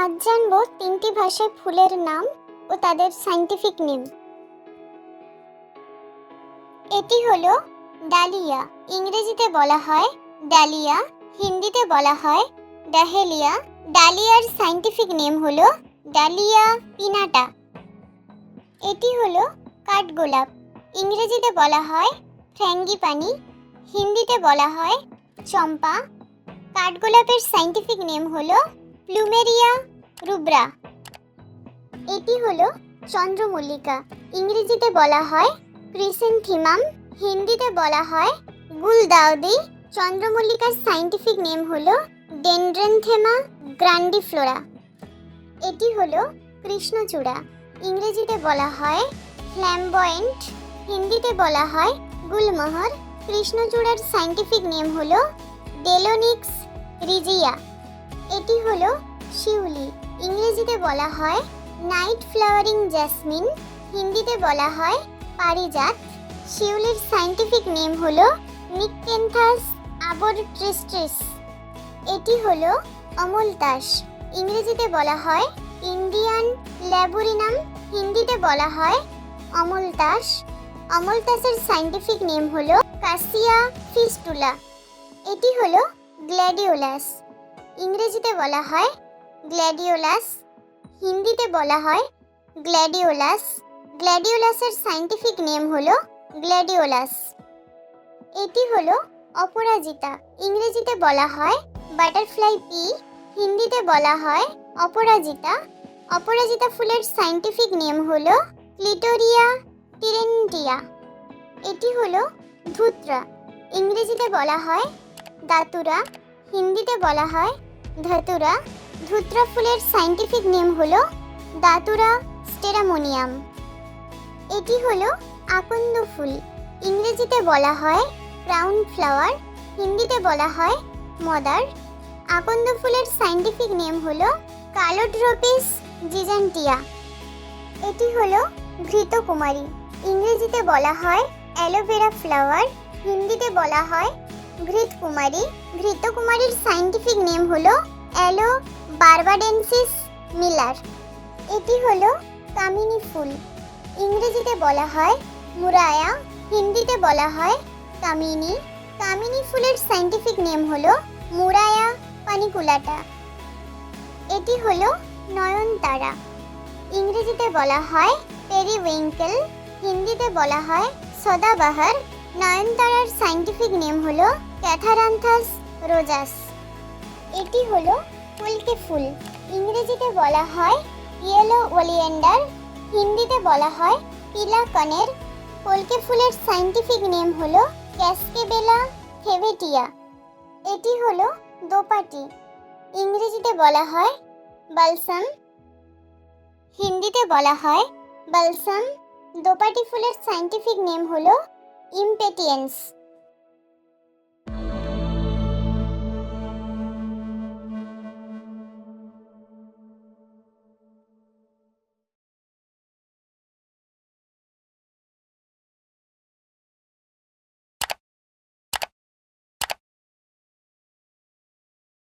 আজ জানবো তিনটি ভাষায় ফুলের নাম ও তাদের সায়েন্টিফিক নেম। এটি হলো ডালিয়া, ইংরেজিতে বলা হয় ডালিয়া, হিন্দিতে বলা হয় ডাহেলিয়া। ডালিয়ার সায়েন্টিফিক নেম হলো ডালিয়া পিনাটা। এটি হলো কাঠগোলাপ, ইংরেজিতে বলা হয় ফ্র্যাঙ্গিপানি, হিন্দিতে বলা হয় চম্পা। কাঠগোলাপের সায়েন্টিফিক নেম হলো প্লুমেরিয়া রুব্রা। এটি হলো চন্দ্রমল্লিকা, ইংরেজিতে বলা হয় ক্রিসেন্থিমাম, হিন্দিতে বলা হয় গুলদাউদি। চন্দ্রমল্লিকার সায়েন্টিফিক নেম হলো ডেনড্রেনথেমা গ্র্যান্ডিফ্লোরা। এটি হলো কৃষ্ণচূড়া, ইংরেজিতে বলা হয় ফ্ল্যামবয়েন্ট, হিন্দিতে বলা হয় গুলমোহর। কৃষ্ণচূড়ার সায়েন্টিফিক নেম হলো ডেলোনিক্স রিজিয়া। এটি হলো শিউলি, ইংরেজিতে বলা হয় নাইট ফ্লাওয়ারিং জ্যাসমিন, হিন্দিতে বলা হয় পারিজাত। শিউলির সায়েন্টিফিক নেম হলো নিকটেন্থাস আবরট্রিস্ট্রিস। এটি হলো অমলতাস, ইংরেজিতে বলা হয় ইন্ডিয়ান ল্যাবুরিনাম, হিন্দিতে বলা হয় অমলতাস। অমলতাসের সায়েন্টিফিক নেম হলো কাসিয়া ফিস্টুলা। এটি হলো গ্ল্যাডিওলাস, ইংরেজিতে বলা হয় গ্ল্যাডিওলাস, হিন্দিতে বলা হয় গ্ল্যাডিওলাস। গ্ল্যাডিওলাসের সায়েন্টিফিক নেম হলো গ্ল্যাডিওলাস। এটি হলো অপরাজিতা, ইংরেজিতে বলা হয় বাটারফ্লাই পি, হিন্দিতে বলা হয় অপরাজিতা। অপরাজিতা ফুলের সায়েন্টিফিক নেম হলো ক্লিটোরিয়া টিরেন্টিয়া। এটি হলো ধুত্রা, ইংরেজিতে বলা হয় দাতুরা, হিন্দিতে বলা হয় ধতুরা। ধুত্রা ফুলের সায়েন্টিফিক নেম হলো দাতুরা স্টেরামোনিয়াম। এটি হলো আকন্দ ফুল, ইংরেজিতে বলা হয় ক্রাউন ফ্লাওয়ার, হিন্দিতে বলা হয় মদার। আকন্দ ফুলের সায়েন্টিফিক নেম হলো কালোড্রোপিস জিজান্টিয়া। এটি হলো ঘৃতকুমারী, ইংরেজিতে বলা হয় অ্যালোভেরা ফ্লাওয়ার, হিন্দিতে বলা হয় ঘৃতকুমারী। ঘৃতকুমারীর সায়েন্টিফিক নেম হলো অ্যালো বারবাডেন্সিস মিলার। এটি হলো কামিনী ফুল, ইংরেজিতে বলা হয় মুরায়া, হিন্দিতে বলা হয় কামিনী। কামিনী ফুলের সায়েন্টিফিক নেম হলো মুরায়া পানিকুলাটা। এটি হলো নয়নতারা, ইংরেজিতে বলা হয় পেরিউইঙ্কেল, হিন্দিতে বলা হয় সদাবাহার। নয়নতারার সায়েন্টিফিক নেম হলো ক্যাথারান্থাস রোজাস। এটি হলো কল্কে ফুল, ইংরেজিতে বলা হয় ইয়েলো ওলিয়েন্ডার, হিন্দিতে বলা হয় পিলা কনের। কল্কে ফুলের সায়েন্টিফিক নেম হলো ক্যাসকেবেলা ফেভেটিয়া। এটি হলো দোপাটি, ইংরেজিতে বলা হয় বালসাম, হিন্দিতে বলা হয় বালসাম। দোপাটি ফুলের সায়েন্টিফিক নেম হলো ইমপেটিয়েন্স।